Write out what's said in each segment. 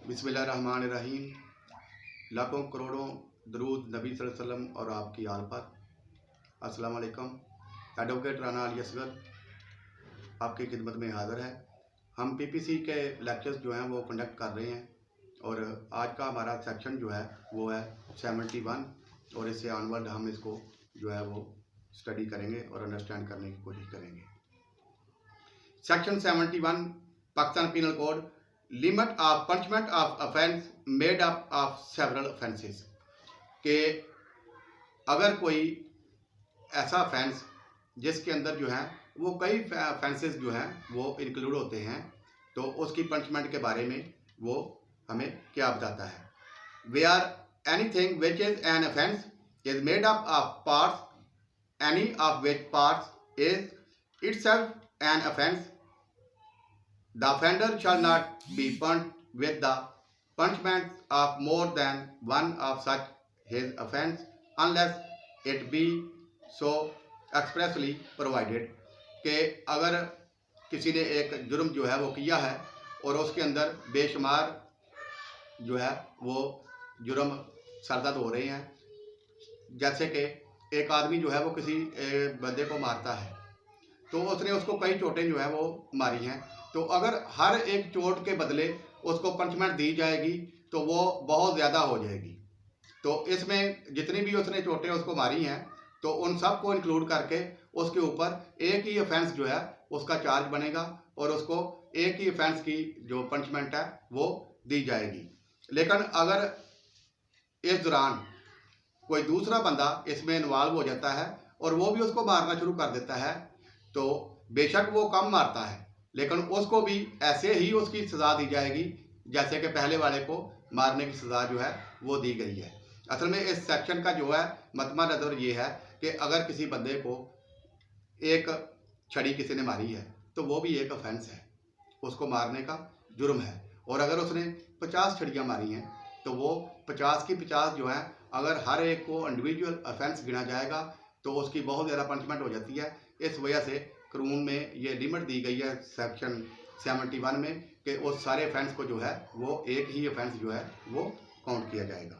बिस्मिल्लाहिर्रहमानिर्रहीम। लाखों करोड़ों दरूद नबी सल्लल्लाहु अलैहि वसल्लम और आपकी आल पर। अस्सलाम वालेकुम। एडवोकेट राना अली असगर आपकी खिदमत में हाज़िर है। हम पीपीसी के लेक्चर्स जो हैं वो कंडक्ट कर रहे हैं और आज का हमारा सेक्शन जो है वो है 71 और इससे ऑनवर्ड हम इसको जो है वो स्टडी करेंगे और अंडरस्टैंड करने की कोशिश करेंगे। Section 71 Pakistan penal code, limit of punishment of offence made up of several offences. के अगर कोई ऐसा ऑफेंस जिसके अंदर जो है वो कई ऑफेंसेस जो हैं वो इंक्लूड होते हैं तो उसकी पनिशमेंट के बारे में वो हमें क्या बताता है। We are anything which is an offence is made up of parts any of which parts is itself an offence. The offender shall not be punished with the punishment of more than one of such his offence unless it be so expressly provided। कि अगर किसी ने एक जुर्म जो है वो किया है और उसके अंदर बेशुमार जो है वो जुर्म सरदर्द हो रहे हैं, जैसे कि एक आदमी जो है वो किसी बंदे को मारता है तो उसने उसको कई चोटें जो है वो मारी हैं, तो अगर हर एक चोट के बदले उसको पनिशमेंट दी जाएगी तो वो बहुत ज़्यादा हो जाएगी। तो इसमें जितनी भी उसने चोटें उसको मारी हैं तो उन सब को इंक्लूड करके उसके ऊपर एक ही ऑफेंस जो है उसका चार्ज बनेगा और उसको एक ही ऑफेंस की जो पनिशमेंट है वो दी जाएगी। लेकिन अगर इस दौरान कोई दूसरा बंदा इसमें इन्वॉल्व हो जाता है और वो भी उसको मारना शुरू कर देता है तो बेशक वो कम मारता है लेकिन उसको भी ऐसे ही उसकी सज़ा दी जाएगी जैसे कि पहले वाले को मारने की सज़ा जो है वो दी गई है। असल में इस सेक्शन का जो है मतमा नज़र ये है कि अगर किसी बंदे को एक छड़ी किसी ने मारी है तो वो भी एक ऑफेंस है, उसको मारने का जुर्म है। और अगर उसने 50 छड़ियाँ मारी हैं तो वो 50 की 50 जो है अगर हर एक को इंडिविजुअल ऑफेंस गिना जाएगा तो उसकी बहुत ज़्यादा पनिशमेंट हो जाती है। इस वजह से कानून में ये लिमिट दी गई है सेक्शन 71 में कि उस सारे ऑफेंस को जो है वो एक ही ऑफेंस जो है वो काउंट किया जाएगा।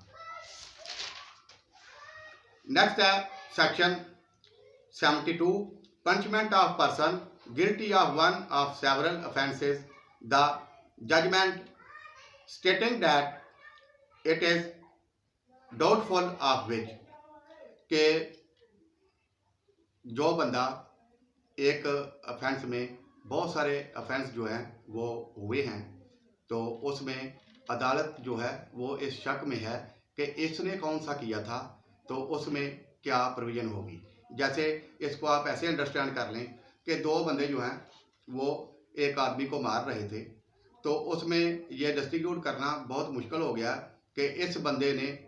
नेक्स्ट है section 72 punishment of person guilty of one of several offences the judgment stating that it is doubtful of which. के जो बंदा एक ऑफेंस में बहुत सारे ऑफेंस जो हैं वो हुए हैं तो उसमें अदालत जो है वो इस शक में है कि इसने कौन सा किया था तो उसमें क्या प्रोविज़न होगी। जैसे इसको आप ऐसे अंडरस्टैंड कर लें कि दो बंदे जो हैं वो एक आदमी को मार रहे थे तो उसमें यह डिस्ट्रीब्यूट करना बहुत मुश्किल हो गया कि इस बंदे ने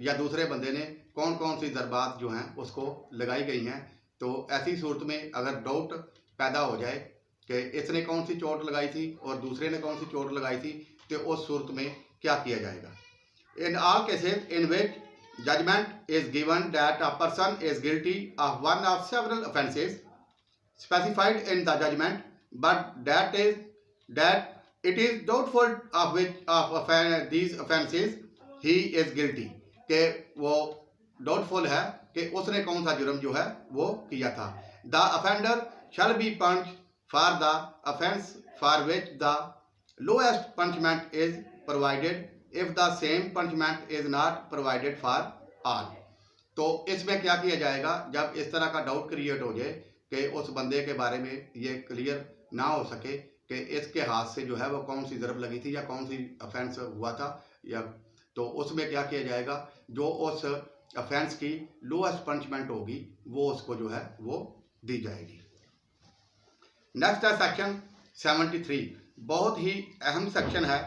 या दूसरे बंदे ने कौन कौन सी ज़रबात जो हैं उसको लगाई गई हैं। तो ऐसी सूरत में अगर डाउट पैदा हो जाए कि इसने कौन सी चोट लगाई थी और दूसरे ने कौन सी चोट लगाई थी तो उस सूरत में क्या किया जाएगा। In all cases in which judgment is given that a person is guilty of one of several offences specified in the judgment but that it is doubtful of which of these offences he is guilty. के वो doubtful है कि उसने कौन सा जुर्म जो है वो किया था। The offender shall be punished for the offence for which the lowest punishment is provided if the same punishment is not provided for all. तो इसमें क्या किया जाएगा जब इस तरह का डाउट क्रिएट हो जाए कि उस बंदे के बारे में ये क्लियर ना हो सके कि इसके हाथ से जो है वो कौन सी ज़रब लगी थी या कौन सी ऑफेंस हुआ था या, तो उसमें क्या किया जाएगा जो उस ऑफेंस की लोएस्ट पनिशमेंट होगी वो उसको जो है वो दी जाएगी। नेक्स्ट है सेक्शन 73, बहुत ही अहम सेक्शन है।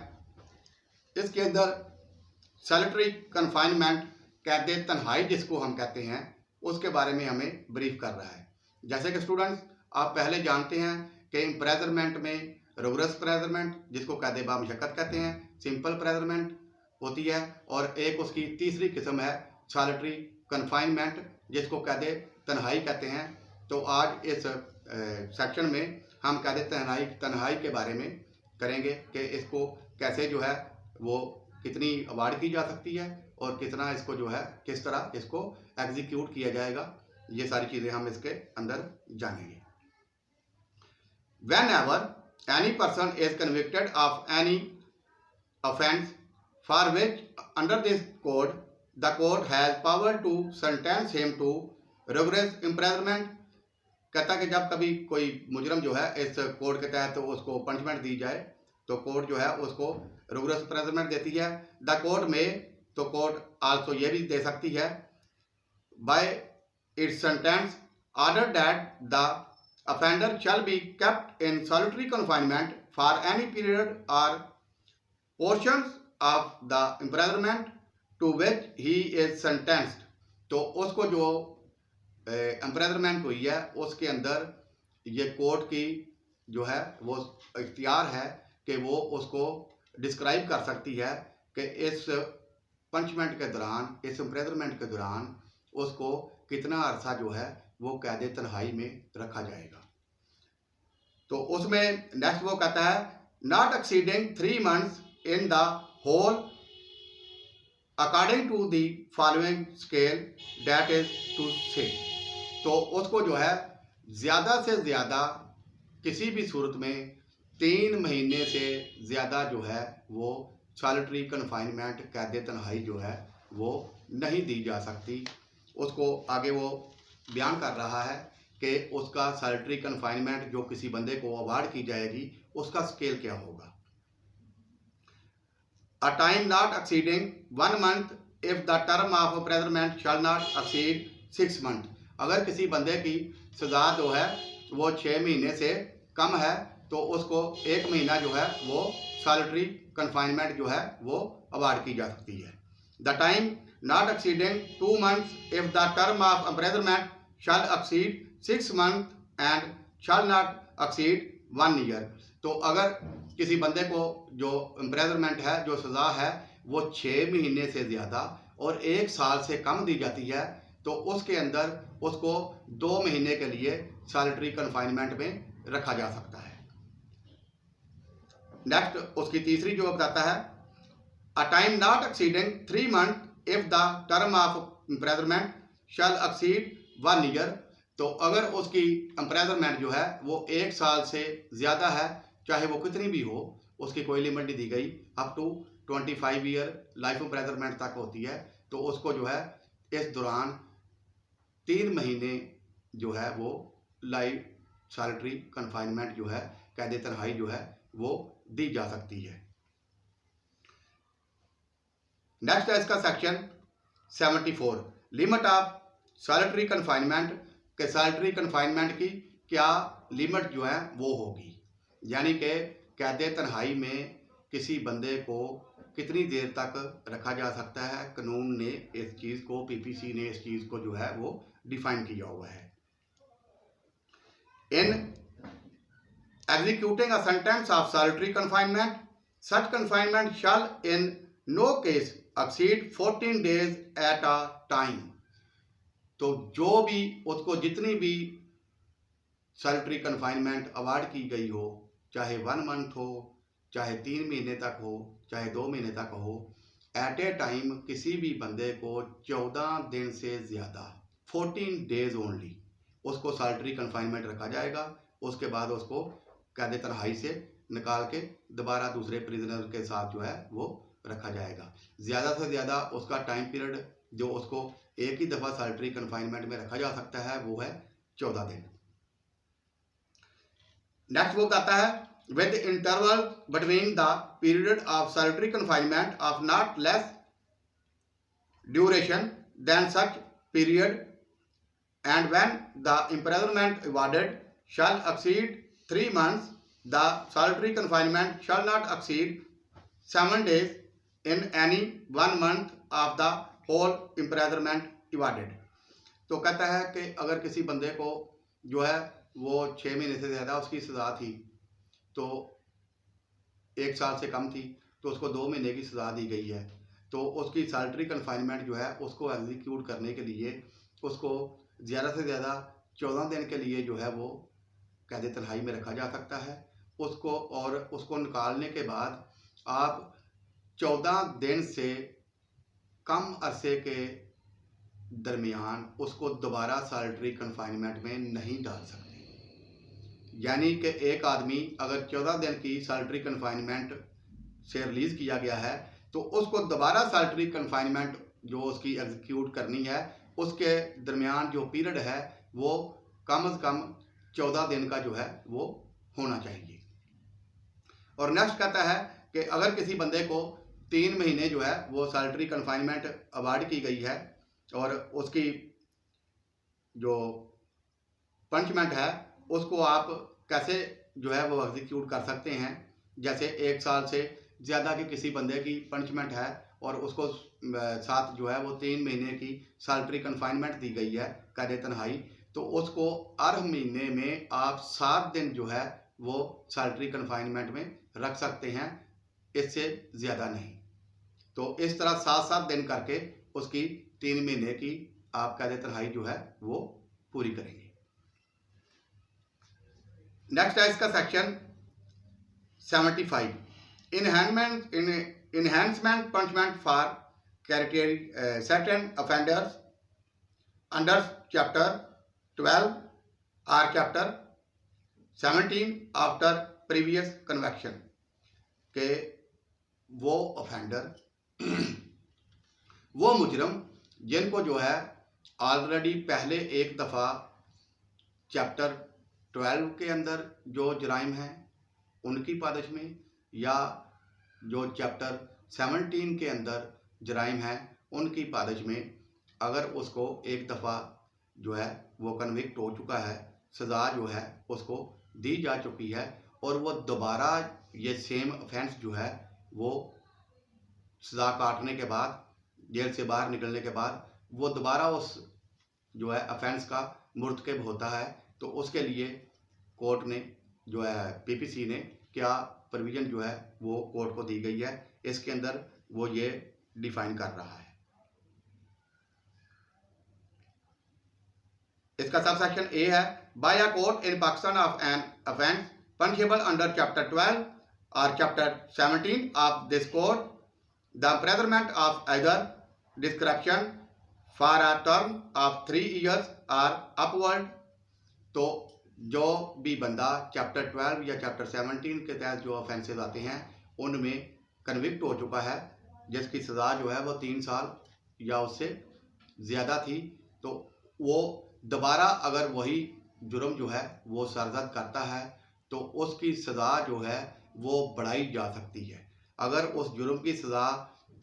इसके अंदर सॉलिटरी कन्फाइनमेंट कैद तन्हाई जिसको हम कहते हैं उसके बारे में हमें ब्रीफ कर रहा है। जैसे कि स्टूडेंट्स आप पहले जानते हैं कि इम्प्रेजरमेंट में रिगरस प्रेजरमेंट जिसको कैद बामशक्कत कहते हैं, सिंपल प्रेजरमेंट होती है और एक उसकी तीसरी किस्म है सॉलिटरी कन्फाइनमेंट जिसको कैद तन्हाई कहते हैं। तो आज इस सेक्शन में हम कैद तन्हाई के बारे में करेंगे कि इसको कैसे जो है वो कितनी अवार्ड की जा सकती है और कितना इसको जो है किस तरह इसको एग्जीक्यूट किया जाएगा, ये सारी चीज़ें हम इसके अंदर जानेंगे। Whenever any person is convicted of any offense for which under this code the court has power to sentence him to rigorous imprisonment, कहता है कि जब कभी कोई मुजरम जो है इस कोड के तहत तो उसको पनिशमेंट दी जाए तो कोर्ट जो है उसको रिगोरस इम्प्रिजनमेंट देती है। द कोर्ट में, तो कोर्ट आल्सो ये भी दे सकती है bye it's sentence order that the offender shall be kept in solitary confinement for any period or portions of the imprisonment to which he is sentenced। तो उसको जो इम्प्रिजनमेंट हुई है उसके अंदर ये कोर्ट की जो है वो इख्तियार है कि वो उसको डिस्क्राइब कर सकती है कि इस पनिशमेंट के दौरान, इस इम्प्रिजनमेंट के दौरान उसको कितना अरसा जो है वो कैद तन्हाई में रखा जाएगा। तो उसमें नेक्स्ट वो कहता है not exceeding 3 months in the whole according to the following scale that is to say. तो उसको जो है ज़्यादा से ज़्यादा किसी भी सूरत में 3 महीने से ज़्यादा जो है वो सॉलिटरी कन्फाइनमेंट, कैद तन्हाई जो है वो नहीं दी जा सकती। उसको आगे वो बयान कर रहा है कि उसका सॉलिटरी कन्फाइनमेंट जो किसी बंदे को अवार्ड की जाएगी उसका स्केल क्या होगा। अ time not exceeding 1 month if the term of imprisonment shell not exceed 6 months। अगर किसी बंदे की सज़ा जो है वो 6 महीने से कम है तो उसको 1 महीना जो है वो सॉलिटरी कन्फाइनमेंट जो है वो अवार्ड की जा सकती है। The time not exceeding 2 months if the term of imprisonment shall exceed 6 months and shall not exceed 1 year। तो अगर किसी बंदे को जो इम्प्रिजनमेंट है, जो सज़ा है वो 6 महीने से ज़्यादा और 1 साल से कम दी जाती है तो उसके अंदर उसको 2 महीने के लिए सॉलिटरी कन्फाइनमेंट में रखा जा सकता है। नेक्स्ट उसकी तीसरी जो बताता है a time not exceeding 3 months if the term of imprisonment shall exceed 1 year। तो अगर उसकी इम्प्रिजनमेंट जो है वो 1 साल से ज़्यादा है, चाहे वो कितनी भी हो, उसकी कोई लिमिट नहीं दी गई, up to 25 year life imprisonment तक होती है। तो उसको जो है इस दौरान 3 महीने जो है वो लाइफ सॉलिटरी कन्फाइनमेंट जो है, कैद तन्हाई जो है वो दी जा सकती है। नेक्स्ट है इसका section 74 limit of solitary confinement के सॉलिटरी कन्फाइनमेंट की क्या लिमिट जो है वो होगी, यानी कि कैद तन्हाई में किसी बंदे को कितनी देर तक रखा जा सकता है। कानून ने इस चीज़ को, पीपीसी ने इस चीज़ को जो है वो डिफाइन किया हुआ है। In executing a sentence of solitary confinement such confinement shall in no case exceed 14 days at a time. तो जो भी उसको जितनी भी सॉलिटरी कन्फाइनमेंट अवार्ड की गई हो, चाहे 1 month हो, चाहे 3 महीने तक हो, चाहे 2 महीने तक हो, एट ए टाइम किसी भी बंदे को 14 दिन से ज़्यादा 14 days ओनली उसको सॉलिटरी कन्फाइनमेंट रखा जाएगा। उसके बाद उसको कैद तन्हाई से निकाल के दोबारा दूसरे प्रिजनर के साथ जो है वो रखा जाएगा। ज़्यादा से ज़्यादा उसका टाइम पीरियड जो उसको एक ही दफ़ा सॉलिटरी कन्फाइनमेंट में रखा जा सकता है वो है 14 दिन। नेक्स्ट वो कहता है with interval between the period of solitary confinement of not less duration than such period and when the imprisonment awarded shall exceed 3 months the solitary confinement shall not exceed 7 days in any 1 month of the whole imprisonment awarded. तो कहता है कि अगर किसी बंदे को जो है वो 6 महीने से ज़्यादा उसकी सज़ा थी तो 1 साल से कम थी तो उसको 2 महीने की सज़ा दी गई है, तो उसकी सॉलिटरी कन्फाइनमेंट जो है उसको एग्जीक्यूट करने के लिए उसको ज़्यादा से ज़्यादा 14 दिन के लिए जो है वो कैद तन्हाई में रखा जा सकता है उसको। और उसको निकालने के बाद आप 14 दिन से कम अरसे के दरमियान उसको दोबारा सॉलिटरी कन्फाइनमेंट में नहीं डाल सकते। यानी कि एक आदमी अगर 14 दिन की सॉलिटरी कन्फाइनमेंट से रिलीज़ किया गया है तो उसको दोबारा सॉलिटरी कन्फाइनमेंट जो उसकी एग्जीक्यूट करनी है उसके दरमियान जो पीरियड है वो कम से कम 14 दिन का जो है वो होना चाहिए। और नेक्स्ट कहता है कि अगर किसी बंदे को 3 महीने जो है वो सॉलिटरी कन्फाइनमेंट अवार्ड की गई है और उसकी जो पनिशमेंट है उसको आप कैसे जो है वो एग्जीक्यूट कर सकते हैं। जैसे 1 साल से ज़्यादा की किसी बंदे की पनिशमेंट है और उसको साथ जो है वो 3 महीने की सॉलिटरी कन्फाइनमेंट दी गई है कैद तन्हाई, तो उसको हर महीने में आप 7 दिन जो है वो सॉलिटरी कन्फाइनमेंट में रख सकते हैं, इससे ज़्यादा नहीं। तो इस तरह 7-7 दिन करके उसकी 3 महीने की आप कैद तन्हाई जो है वो पूरी करेंगे। नेक्स्ट है इसका section 75, enhancement punishment for certain offenders under chapter 12 or chapter 17 after previous conviction के वो ऑफेंडर वो मुजरम जिनको जो है ऑलरेडी पहले एक दफ़ा चैप्टर 12 के अंदर जो जराइम हैं उनकी पादश में या जो चैप्टर 17 के अंदर जराइम हैं उनकी पादश में अगर उसको एक दफ़ा जो है वो कन्विक्ट हो चुका है, सज़ा जो है उसको दी जा चुकी है और वो दोबारा ये सेम ऑफेंस जो है वो सज़ा काटने के बाद, जेल से बाहर निकलने के बाद वो दोबारा उस जो है ऑफेंस का मुर्तकब होता है, तो उसके लिए कोर्ट ने जो है पीपीसी ने क्या प्रोविज़न जो है वो कोर्ट को दी गई है, इसके अंदर वो ये डिफाइन कर रहा है। इसका सब सेक्शन ए है, by a court in Pakistan of an offence punishable under chapter 12 और chapter 17 of this code the imprisonment of either description for a term of 3 years और अपवर्ड। तो जो भी बंदा चैप्टर 12 या चैप्टर 17 के तहत जो ऑफेंसेस आते हैं उनमें कन्विक्ट हो चुका है, जिसकी सज़ा जो है वो 3 साल या उससे ज़्यादा थी, तो वो दोबारा अगर वही जुर्म जो है वो सरजद करता है तो उसकी सज़ा जो है वो बढ़ाई जा सकती है। अगर उस जुर्म की सज़ा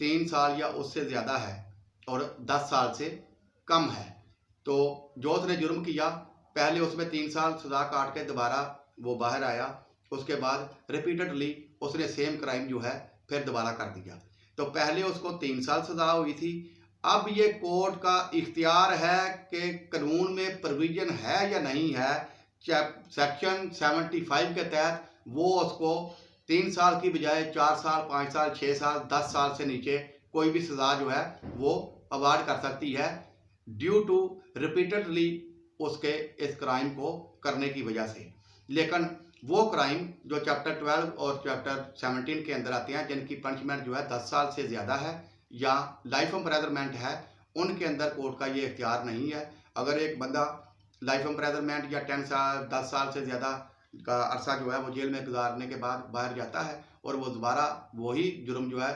3 साल या उससे ज़्यादा है और 10 साल से कम है, तो जो उसने जुर्म किया पहले उसमें 3 साल सज़ा काट के दोबारा वो बाहर आया, उसके बाद रिपीटेडली उसने सेम क्राइम जो है फिर दोबारा कर दिया, तो पहले उसको 3 साल सज़ा हुई थी। अब ये कोर्ट का इख्तियार है कि कानून में प्रोविज़न है या नहीं है, सेक्शन 75 के तहत वो उसको 3 साल की बजाय 4 साल, 5 साल, 6 साल, 10 साल से नीचे कोई भी सज़ा जो है वो अवार्ड कर सकती है ड्यू टू रिपीटेडली उसके इस क्राइम को करने की वजह से। लेकिन वो क्राइम जो चैप्टर 12 और चैप्टर 17 के अंदर आते हैं जिनकी पनिशमेंट जो है 10 साल से ज़्यादा है या लाइफ इम्प्रिजनमेंट है, उनके अंदर कोर्ट का ये इख्तियार नहीं है। अगर एक बंदा लाइफ इम्प्रिजनमेंट या 10 साल 10 साल से ज़्यादा का अरसा जो है वो जेल में गुजारने के बाद बाहर जाता है और वो दोबारा वही जुर्म जो है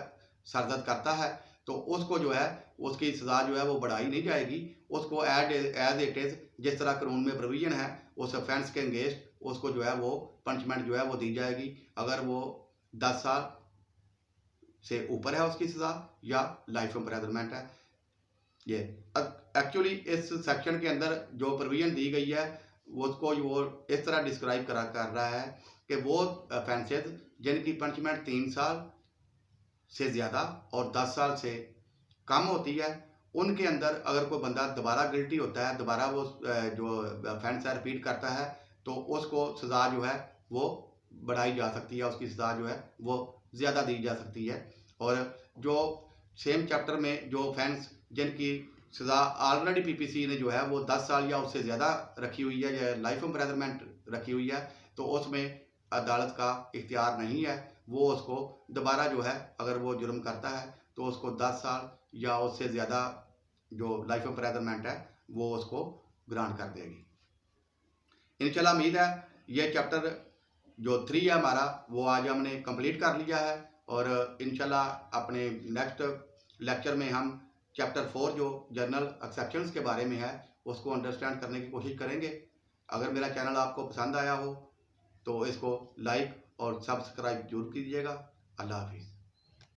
सरजद करता है, तो उसको जो है उसकी सज़ा जो है वो बढ़ाई नहीं जाएगी, उसको एज इट इज़ जिस तरह कानून में प्रोविज़न है उस ऑफेंस के अगेंस्ट उसको जो है वो पनिशमेंट जो है वो दी जाएगी। अगर वो 10 साल से ऊपर है उसकी सज़ा या लाइफ इम्प्रिजनमेंट है। ये एक्चुअली इस सेक्शन के अंदर जो प्रोविज़न दी गई है उसको वो इस तरह डिस्क्राइब कर रहा है कि वो ऑफेंसेस जिनकी पनिशमेंट 3 साल से ज़्यादा और 10 साल से कम होती है, उनके अंदर अगर कोई बंदा दोबारा गिल्टी होता है, दोबारा वो जो ऑफेंस है रिपीट करता है, तो उसको सज़ा जो है वो बढ़ाई जा सकती है, उसकी सज़ा जो है वो ज़्यादा दी जा सकती है। और जो सेम चैप्टर में जो ऑफेंस जिनकी सज़ा ऑलरेडी पीपीसी ने जो है वो 10 साल या उससे ज़्यादा रखी हुई है या लाइफ इम्प्रिजनमेंट रखी हुई है, तो उसमें अदालत का इख्तियार नहीं है, वो उसको दोबारा जो है अगर वो जुर्म करता है तो उसको 10 साल या उससे ज़्यादा जो लाइफ ऑफ इम्प्रिजनमेंट है वो उसको ग्रांट कर देगी। इंशाल्लाह उम्मीद है ये चैप्टर जो 3 है हमारा वो आज हमने कंप्लीट कर लिया है, और इंशाल्लाह अपने नेक्स्ट लेक्चर में हम चैप्टर 4 जो जर्नल एक्सेप्शंस के बारे में है उसको अंडरस्टैंड करने की कोशिश करेंगे। अगर मेरा चैनल आपको पसंद आया हो तो इसको लाइक और सब्सक्राइब जरूर कीजिएगा। अल्लाह हाफिज़।